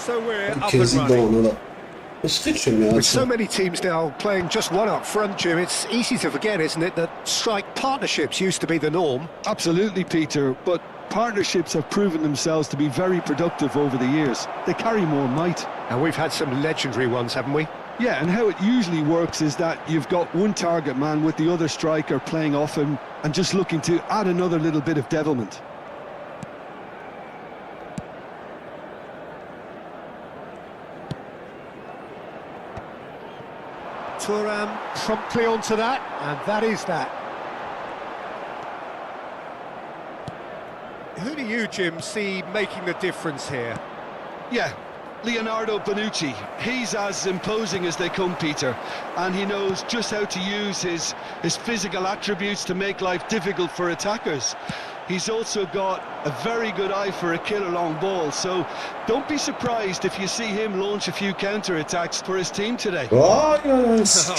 So we're up and Quasiment, running. voilà. C'est que j'aime bien With ça. so many teams now playing just one up front, Jim, it's easy to forget, isn't it, that strike partnerships used to be the norm. Absolutely, Peter, but partnerships have proven themselves to be very productive over the years. They carry more might. And we've had some legendary ones, haven't we? Yeah, and how it usually works is that you've got one target man with the other striker playing off him and just looking to add another little bit of devilment. Thuram promptly onto that, and that is that. Who do you, Jim, see making the difference here? Yeah, Leonardo Bonucci. He's as imposing as they come, Peter, and he knows just how to use his physical attributes to make life difficult for attackers. He's also got a very good eye for a killer long ball, so don't be surprised if you see him launch a few counter-attacks for his team today. Oh, I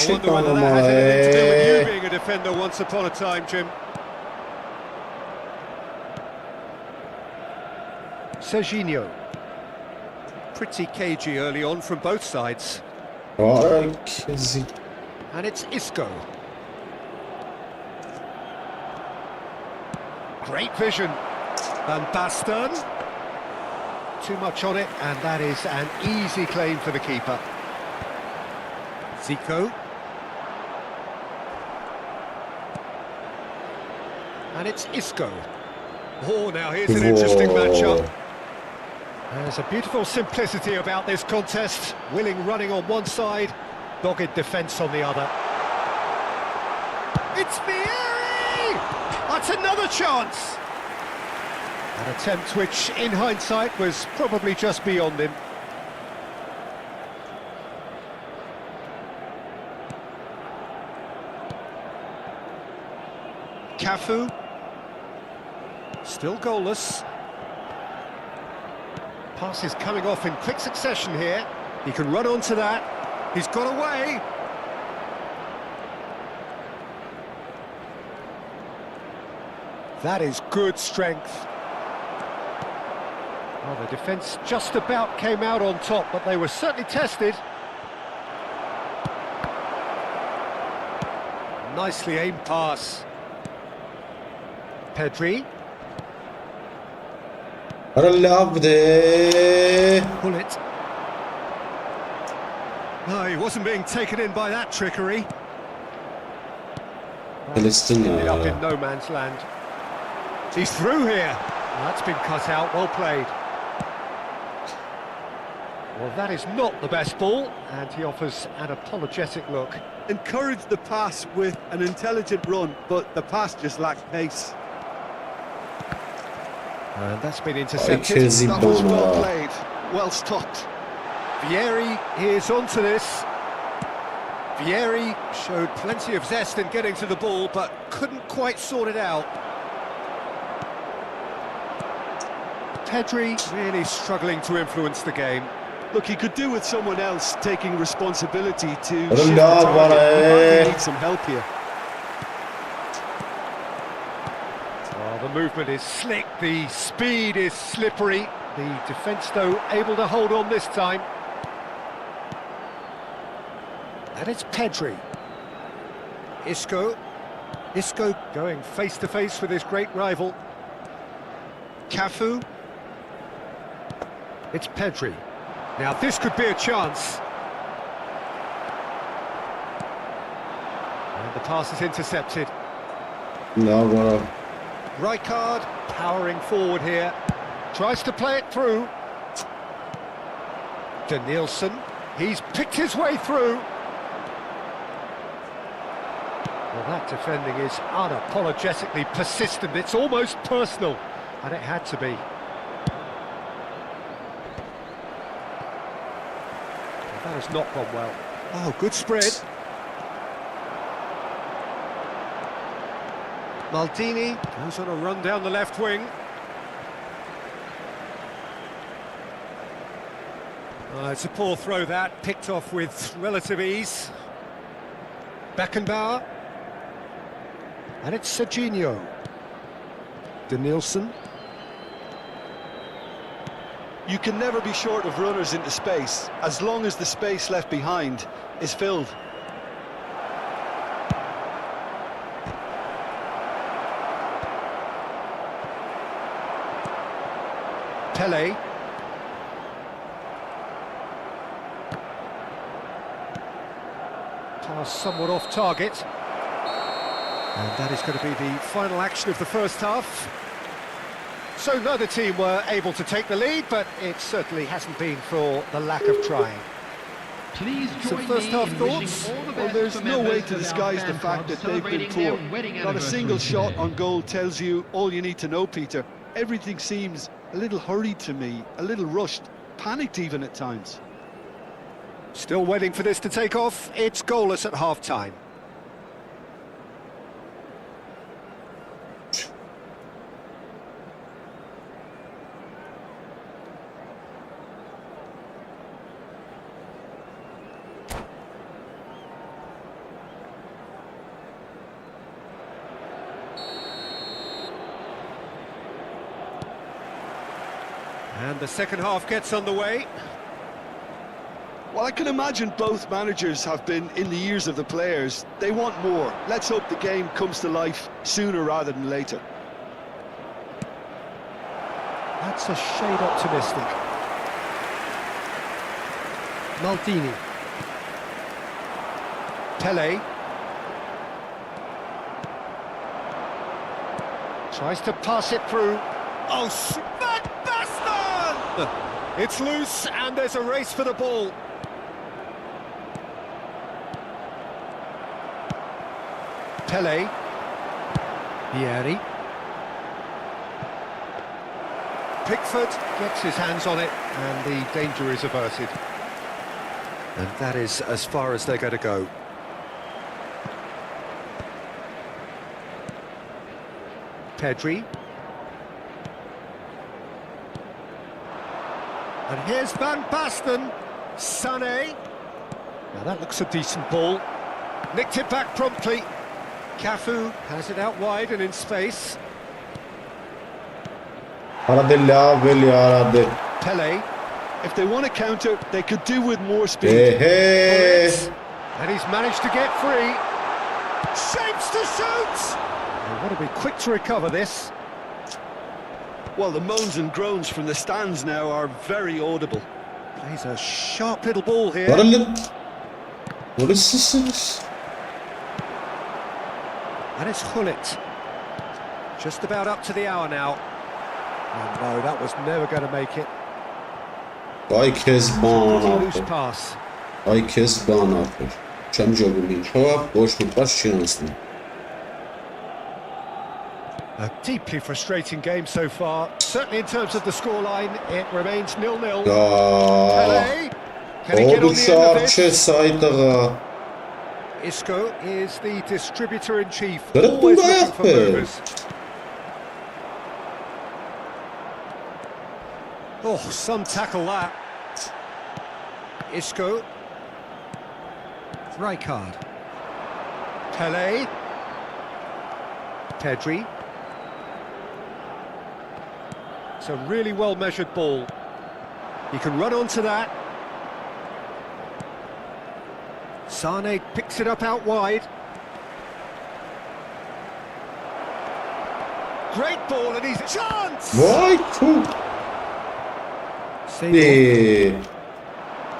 wonder whether that has anything to do with you being a defender once upon a time, Jim. Serginho. Pretty cagey early on from both sides. Oh, quasi. And it's Isco. Great vision. Van Basten. Too much on it, and that is an easy claim for the keeper. Zico. And it's Isco. Oh, now here's an interesting matchup. There's a beautiful simplicity about this contest. Willing running on one side, dogged defence on the other. It's Vieri! That's another chance! An attempt which, in hindsight, was probably just beyond him. Cafu. Still goalless. Pass is coming off in quick succession here. He can run onto that. He's got away. That is good strength. Well, the defence just about came out on top, but they were certainly tested. Nicely aimed pass. Pedri. Pull it. No, he wasn't being taken in by that trickery. Ended up in no man's land. He's through here. Well, that's been cut out, well played. Well, that is not the best ball, and he offers an apologetic look. Encouraged the pass with an intelligent run, but the pass just lacked pace. And that's been intercepted. That was well played, well stopped. Vieri is onto this. Vieri showed plenty of zest in getting to the ball, but couldn't quite sort it out. Pedri really struggling to influence the game. Look, he could do with someone else taking responsibility to shift the target. He might need some help here. The movement is slick, the speed is slippery. The defence, though, able to hold on this time. And it's Pedri. Isco. Isco going face-to-face with his great rival. Cafu. It's Pedri. Now, this could be a chance. And the pass is intercepted. No, voilà. Rijkaard powering forward here, tries to play it through. Danielson, he's picked his way through. Well, that defending is unapologetically persistent, it's almost personal, and it had to be. That has not gone well. Oh, good spread. Maldini goes on a run down the left wing. It's a poor throw that, picked off with relative ease. Beckenbauer. And it's Serginho. Danielson. You can never be short of runners into space, as long as the space left behind is filled. Pele. Pass somewhat off target. And that is going to be the final action of the first half. So neither team were able to take the lead, but it certainly hasn't been for the lack of trying. Please Some join first me half in thoughts? wishing all the Well, best there's for no way members to of our disguise the fan fact club that they've been celebrating their poor. wedding Not a single anniversary shot today. on goal tells you all you need to know, Peter. Everything seems a little hurried to me, a little rushed, panicked even at times. Still waiting for this to take off. It's goalless at half-time. And the second half gets underway. Well, I can imagine both managers have been in the ears of the players. They want more. Let's hope the game comes to life sooner rather than later. That's a shade optimistic. Maldini. Pele. Tries to pass it through. Oh, smack Baston! It's loose and there's a race for the ball. Pele. Vieri. Pickford gets his hands on it and the danger is averted. And that is as far as they're going to go. Pedri. And here's Van Basten. Sané. Now that looks a decent ball. Nicked it back promptly. Cafu has it out wide and in space. Pele. If they want to counter, they could do with more speed. And he's managed to get free. Shapes to shoot! They want to be quick to recover this. Well, the moans and groans from the stands now are very audible. Plays a sharp little ball here. What is this? And it's Gullit. Just about up to the hour now. Oh no, that was never going to make it. Ay Kezban Loose abi. pass. Ay Kezban abi. Չեմ ջողում ինչով, ոչ մի պաս չի անցնում. A deeply frustrating game so far. Certainly in terms of the scoreline, it remains 0-0. Pele. Can he get on the end of this? Isco is the distributor-in-chief. Always looking for movers. Oh, some tackle that. Isco. Rijkaard. Pele. Pedri. It's a really well-measured ball. He can run onto that. Sané picks it up out wide. Great ball and he's a chance! Vay tüh.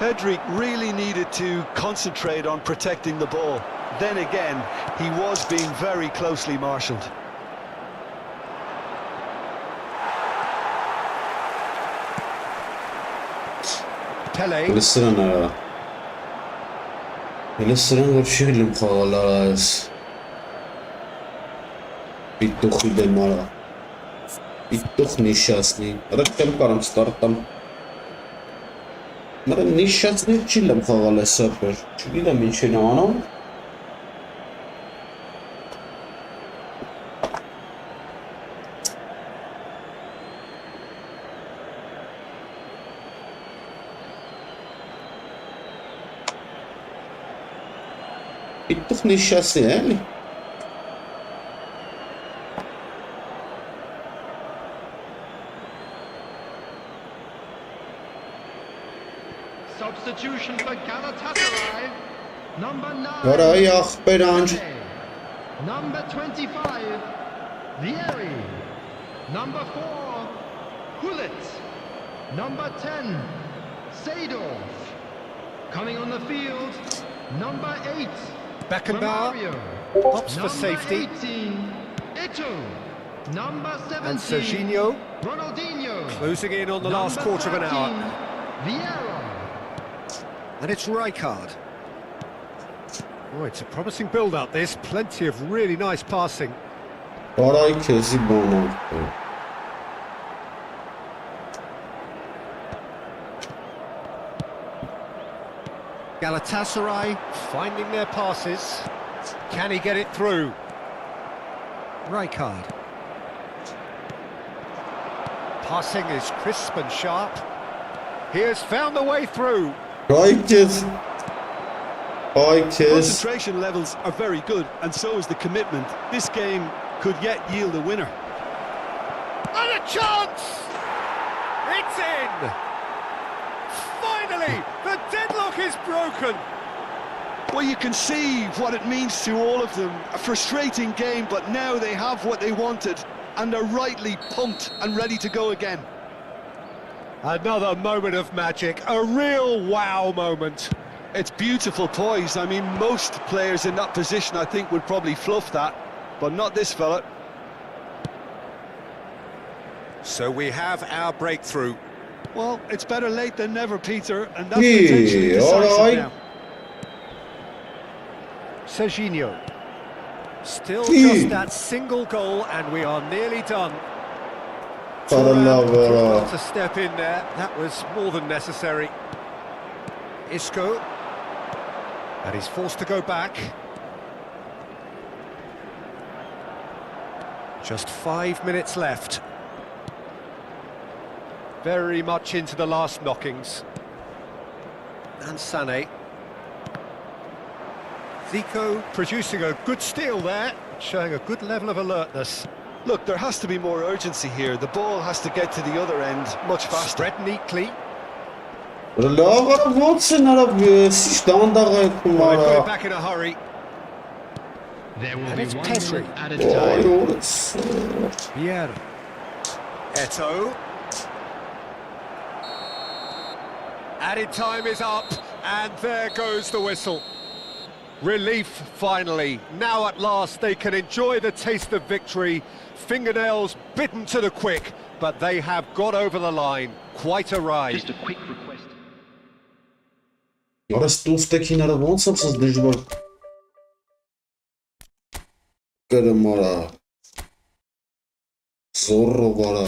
Pedri really needed to concentrate on protecting the ball. Then again, he was being very closely marshalled. Pele. Listen, what film خلاص. Bittuxi demara. Bittux nişasni. Rəqəm qaram startdan. Mara nişasni çiləm xalalı səfər. Çiləm inşinə anam. Bittux nişası yani. Substitution for Galatasaray. Number 9. Որայ ախպերանջ Number 25. Vieri. Number 4. Hulit. Number 10. Seydorf. Coming on the field. Number 8. Beckenbauer Romario. opts for Number safety. 18. Ito. Number 17. And Serginho Ronaldinho. closing in on the last Number quarter of an hour. 13, Vieira. And it's Rijkaard. Oh, it's a promising build-up, this. Plenty of really nice passing. Որայ քեզի բանակ Galatasaray finding their passes. Can he get it through? Rijkaard. Passing is crisp and sharp. He has found the way through. Որայ քեզ Concentration levels are very good, and so is the commitment. This game could yet yield a winner. And a chance! It's in! Finally, the deadlock is broken. Well, you can see what it means to all of them. A frustrating game, but now they have what they wanted, and they're rightly pumped and ready to go again. Another moment of magic, a real wow moment. It's beautiful poise. I mean, most players in that position, I think, would probably fluff that, but not this fella. So we have our breakthrough. Well, it's better late than never, Peter, and that's Yeah, potentially decisive alright. now. Serginho. Still Yeah. just that single goal, and we are nearly done. Paralava. Thuram to step in there. That was more than necessary. Isco. And he's forced to go back. Just 5 minutes left. Very much into the last knockings. And Sané. Zico producing a good steal there, showing a good level of alertness. Look, there has to be more urgency here. The ball has to get to the other end much faster. Spread neatly. Լավ ոնց են արա սիշ դանդաղ է Well, կում they put արա it back in a hurry. There will And be it's 1 Pedri. minute added time. Այո Vieira. Eto. Added time is up, and there goes the whistle. Relief, finally. Now at last they can enjoy the taste of victory. Fingernails bitten to the quick, but they have got over the line. Quite a ride. Just a quick request. Արա ստուֆտեքին արա ոնց եմ սս դժվար կրեմ արա Զորով արա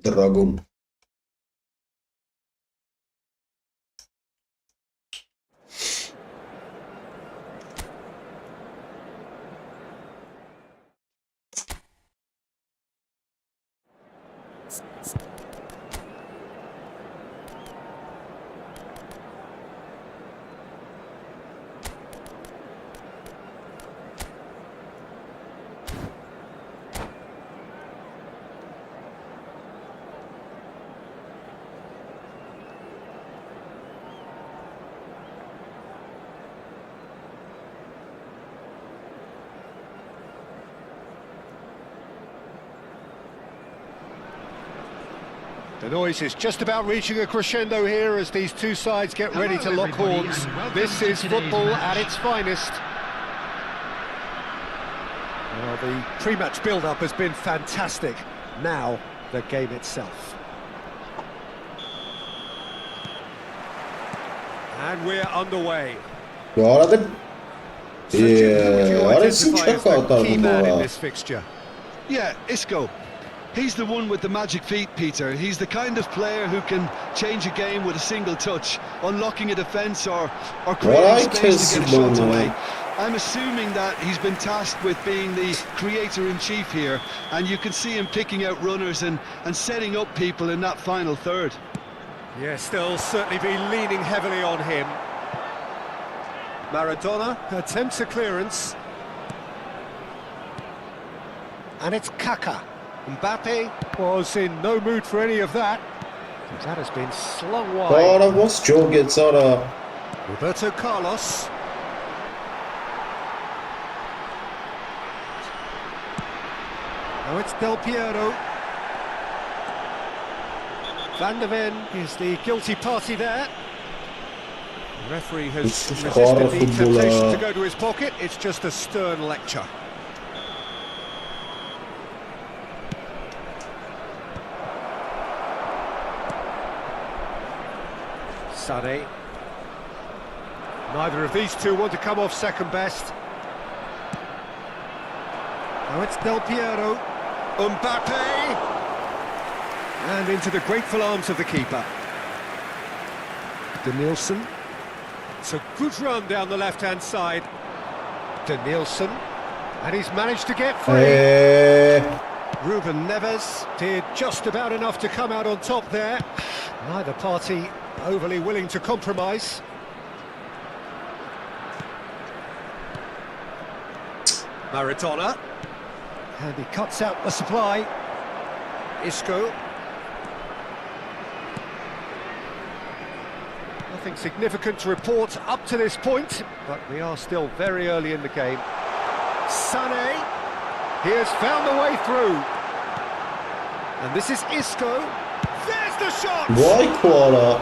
Dragon. The noise is just about reaching a crescendo here as these two sides get ready to lock horns. This is football at its finest. Well, the pre-match build-up has been fantastic. Now, the game itself. And we're underway. Արա դե So, Jim, who would you Արա identify as the key man in սուչակա this fixture? Yeah, Isco. He's the one with the magic feet, Peter. He's the kind of player who can change a game with a single touch, unlocking a defence or creating space to get a shot away. I'm assuming that he's been tasked with being the creator-in-chief here, and you can see him picking out runners and setting up people in that final third. Yes, they'll certainly be leaning heavily on him. Maradona attempts a clearance. And it's Kaka. Mbappe was in no mood for any of that. That has been slung wide. Cara, what's Joe gets out of... Roberto Carlos. Now it's Del Piero. Van der Ven is the guilty party there. The referee has resisted the temptation to go to his pocket. It's just a stern lecture. Sané. Neither of these two want to come off second best. Now it's Del Piero. Mbappe! And into the grateful arms of the keeper. Denilson. It's a good run down the left-hand side. Denilson. And he's managed to get free. Ruben Neves did just about enough to come out on top there. Neither party overly willing to compromise. Maradona. And he cuts out the supply. Isco. Nothing significant to report up to this point, but we are still very early in the game. Sané. He has found the way through. And this is Isco. There's the shot! Why, Koala?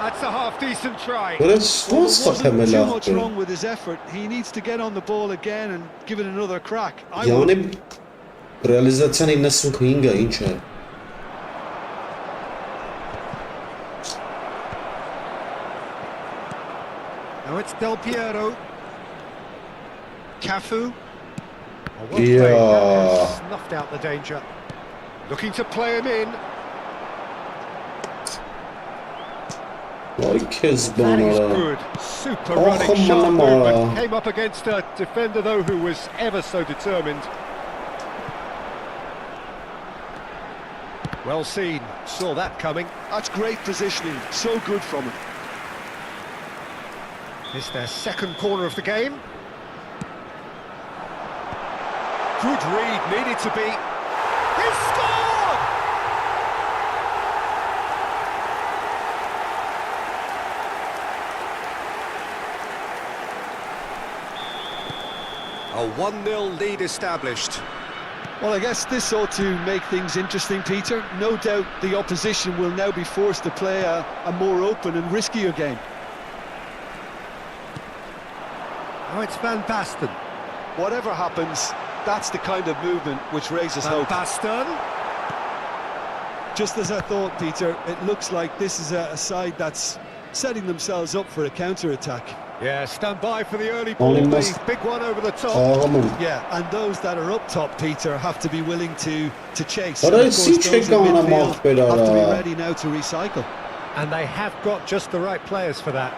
That's a half-decent try. But it's Well, what's there up, wasn't too Emila? much wrong with his effort. He needs to get on the ball again and give it another crack. Yani realizațion e nessun kinga ince. Now it's Del Piero. Cafu. Oh, well Yeah. played. Snuffed out the danger. Looking to play him in. Like his That is banana. good. Super Oh, running, come sharp on, movement. Mara. Came up against a defender, though, who was ever so determined. Well seen. Saw that coming. That's great positioning. So good from him. It's their second corner of the game. Good read, needed to be. He scored! A 1-0 lead established. Well, I guess this ought to make things interesting, Peter. No doubt the opposition will now be forced to play a more open and riskier game. Oh, it's Van Basten. Whatever happens, that's the kind of movement which raises Van hope. Basten. Just as I thought, Peter, it looks like this is a side that's setting themselves up for a counter-attack. Yeah, stand by for the early ball, Only the must- big one over the top. Ağamın. Yeah, and those that are up top, Peter, have to be willing to chase. But And I of see course, those in Chegana midfield Mahfeder, have to be ready now to recycle. And they have got just the right players for that.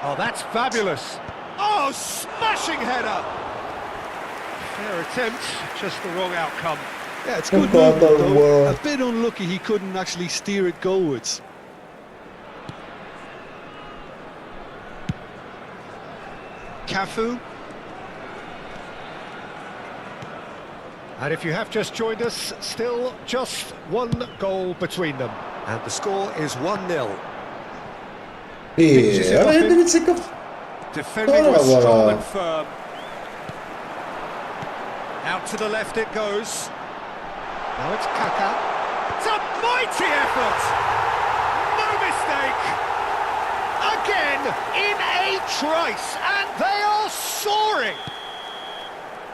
Oh, that's fabulous. Oh, smashing header. Fair attempt, just the wrong outcome. Yeah, it's good God, movement, that though. were- A bit unlucky he couldn't actually steer it goalwards. Cafu. And if you have just joined us, still just one goal between them. And the score is 1-0. Yeah, I didn't think of... Defending was strong and firm. Out to the left it goes. Now it's Kaka. It's a mighty effort! No mistake! Again, in a trice, and they are soaring!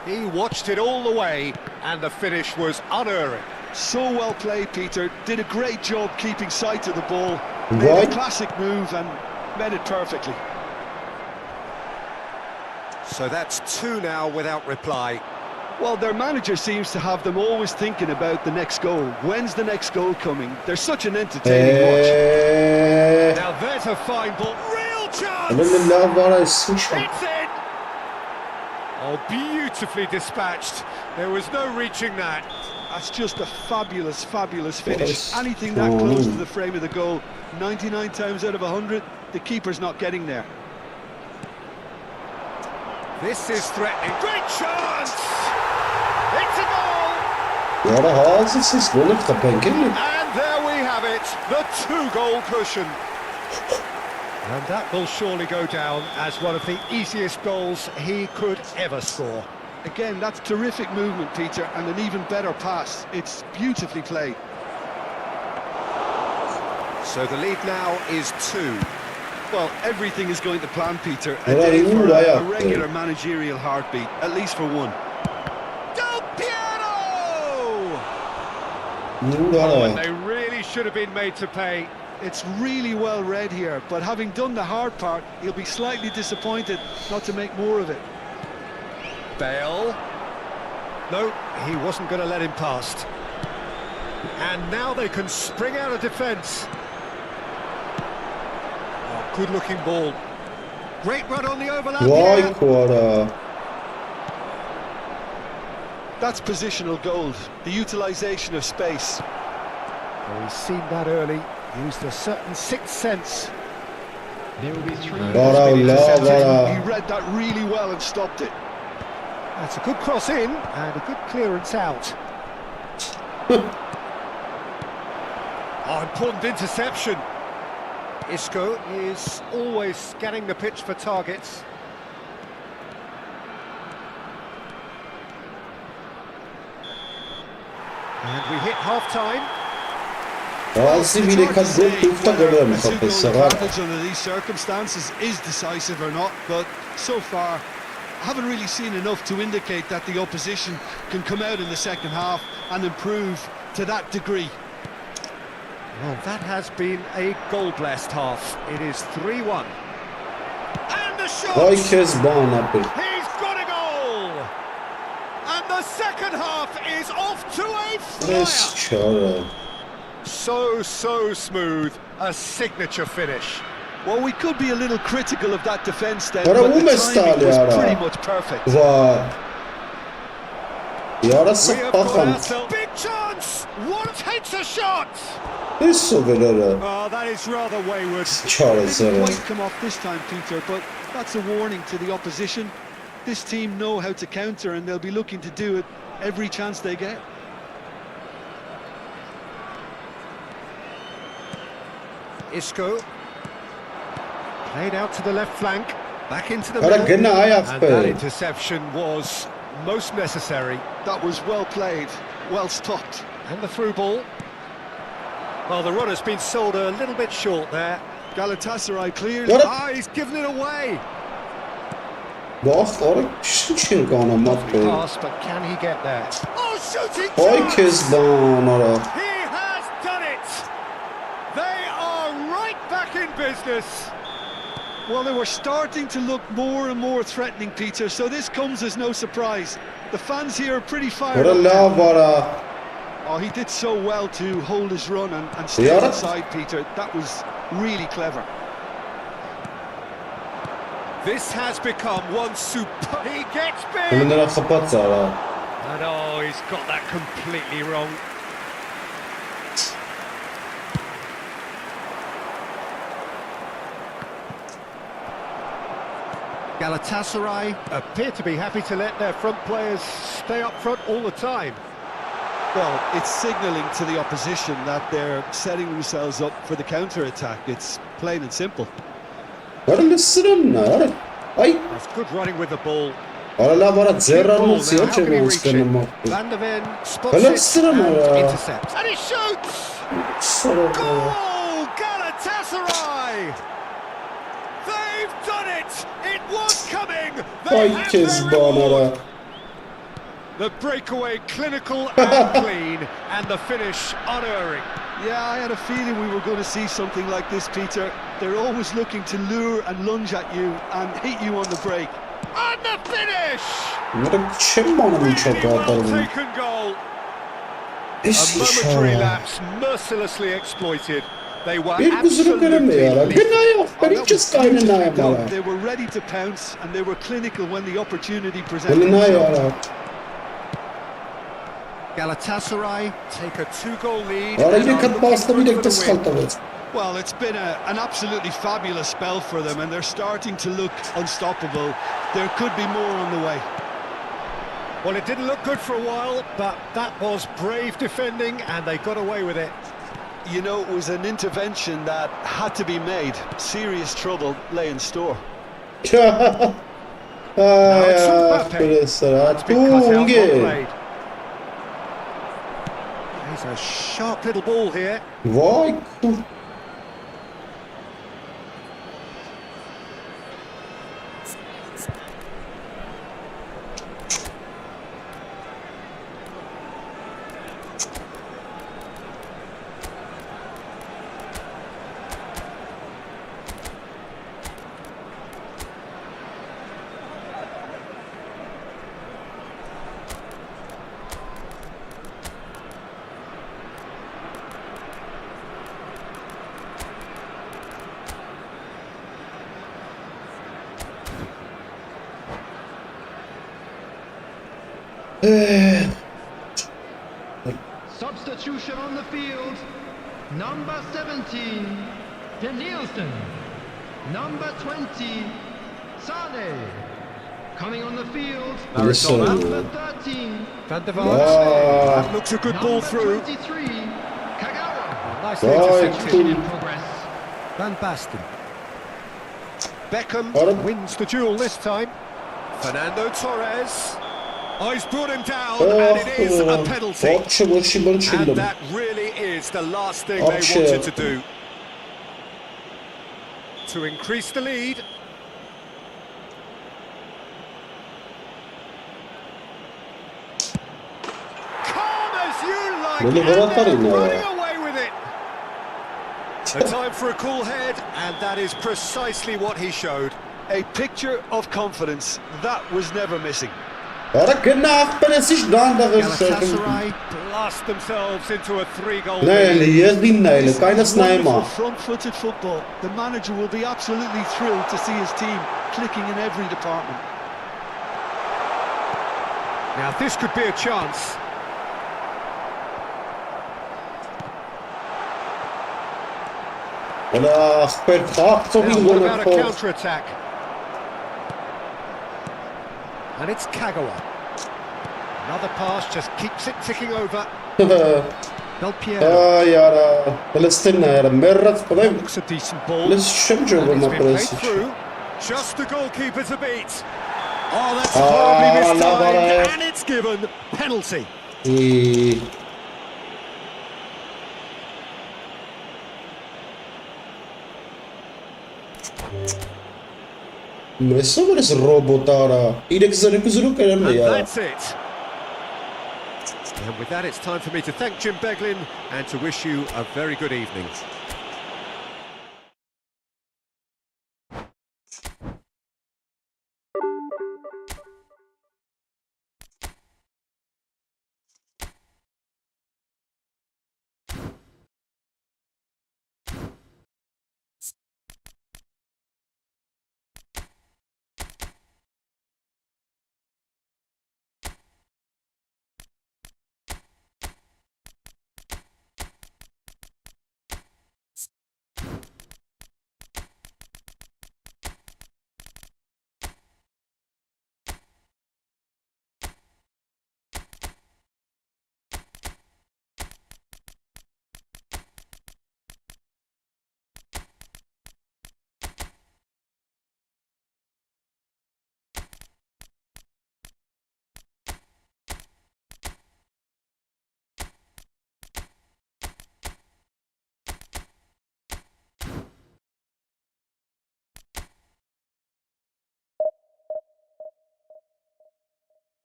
He watched it all the way, and the finish was unerring. So well played, Peter. Did a great job keeping sight of the ball. Made Right. a classic move and met it perfectly. So that's 2 now without reply. Well, their manager seems to have them always thinking about the next goal. When's the next goal coming? They're such an entertaining watch. Now there's a fine ball. Real chance! It's It's in! Oh, beautifully dispatched. There was no reaching that. That's just a fabulous, fabulous finish. Yes. Anything that close to the frame of the goal, 99 times out of 100, the keeper's not getting there. This is threatening. Great chance! It's a goal! And there we have it, the 2-goal cushion. And that will surely go down as one of the easiest goals he could ever score. Again, that's terrific movement, Peter, and an even better pass. It's beautifully played. So the lead now is 2. Well, everything is going to plan, Peter. A day for a regular managerial heartbeat, at least for one. Del Piero! Oh, and they really should have been made to pay. It's really well read here, but having done the hard part, he'll be slightly disappointed not to make more of it. Bale. No, he wasn't going to let him past. And now they can spring out of defence. Oh, good-looking ball. Great run on the overlap here. That's positional gold, the utilisation of space. Well, he's seen that early. Used a certain sixth sense. There will be 3. He read that really well and stopped it. That's a good cross in and a good clearance out. Oh, important interception. Isco is always scanning the pitch for targets. And we hit half-time. Advantage under these circumstances is decisive or not, but so far I haven't really seen enough to indicate that the opposition can come out in the second half and improve to that degree. Well, that has been a goal-blessed half. It is 3-1. And the shot! He's got a goal! And the second half is off to a flyer! So smooth. A signature finish. Well, we could be a little critical of that defence then, but the timing was pretty much perfect. Big chance! One takes a shot! Oh, that is rather wayward. Didn't quite come off this time, Peter, but that's a warning to the opposition. This team know how to counter and they'll be looking to do it every chance they get. Isco. Played out to the left flank. Back into the middle. And that interception was most necessary. That was well played, well stopped. And the through ball. Well, the runner's been sold a little bit short there. Galatasaray clears. He's given it away. Pass, but can he get there? Oh, shooting chance! He has done it! They are right back in business. Well, they were starting to look more and more threatening, Peter, so this comes as no surprise. The fans here are pretty fired up. Oh, he did so well to hold his run and stay inside, Peter. That was really clever. This has become one super. He gets big! And oh, he's got that completely wrong. Galatasaray appear to be happy to let their front players stay up front all the time. Well, it's signalling to the opposition that they're setting themselves up for the counter-attack. It's plain and simple. That's good running with the ball. Van der Ven spots it and intercepts. And he shoots! Goal! Galatasaray! They've done it! It was coming! They have their reward! The breakaway clinical and clean, and the finish unerring. Yeah, I had a feeling we were going to see something like this, Peter. They're always looking to lure and lunge at you and hit you on the break. And the finish! Չեմ անում ինչա Really well կատարվում։ taken goal. Էս A ինչա։ momentary lapse mercilessly exploited. They were 2-0 կրեմ է արա։ absolutely Գնայով, Oh, բերի that չես was կայնը beautifully նայեմ done. արա։ They were ready to pounce and they were clinical when the opportunity presented Գնայ itself. արա։ Galatasaray take a 2-goal lead. Արա and are 3 հատ looking պաստը good 3 for the դեսխալ win. տվեց։ Well, it's been an absolutely fabulous spell for them and they're starting to look unstoppable. There could be more on the way. Well, it didn't look good for a while, but that was brave defending and they got away with it. You know, it was an intervention that had to be made. Serious trouble lay in store. Now it's Mbappe. That's been cut out, not played. He's a sharp little ball here. Vay. Substitution on the field. Number 17, Danielson. Number 20, Sane. Coming on the field. Listen. Number 13, Van der Vaart. That looks a good ball number through. 23, Kagawa. Nicely Right. intercepted. In progress. Van Basten. Beckham Got him. wins the duel this time. Fernando Torres. Oh, he's brought him down, Oh, and it is a penalty. And that really is the last thing they wanted to do. To increase the lead. Calm as you like, Really and well they're done, running away with it. A time for a cool head, and that is precisely what he showed. A picture of confidence that was never missing. Արա գնա ախպերես ինչ դանդաղ ես շարքում։ Galatasaray blast themselves into a 3-goal Նայել lead. ես դին նայել, կայնս նայեմ ա։ Wonderful front-footed football. The manager will be absolutely thrilled to see his team clicking in every department. Now this could be a chance. Արա ախպեր խաղցող Now ինձ what գոնը about a փող։ counter-attack? And it's Kagawa. Another pass just keeps it ticking over. Del Piero Այ արա, լստեն նայել, մեռած պրեմ։ looks a decent ball. Լս շեմ And ջողում it's been played ապրեսի։ through. Just the goalkeeper to beat. Oh, that's horribly mistimed, and it's given penalty. Մեսով ես ռոբոտ արա, 3-0 կերեմ And է արա։ that's it. And with that, it's time for me to thank Jim Beglin and to wish you a very good evening.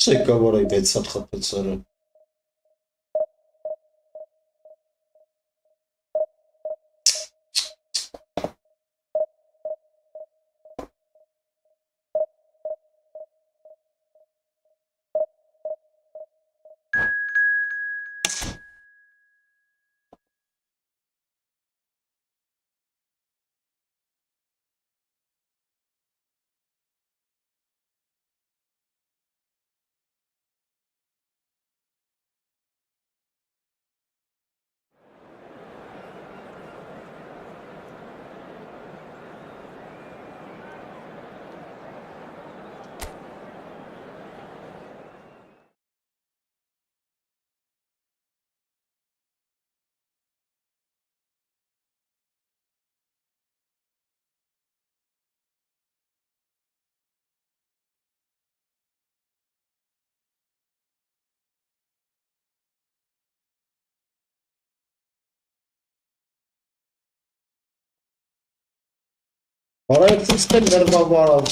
Չեկա որ այ 6 հատ խփեց արա։ Parayetiste nervavara.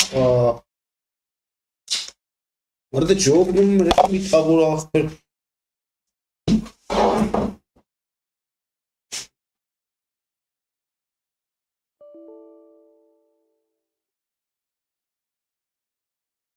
Orada çok numara bir tabur aktır.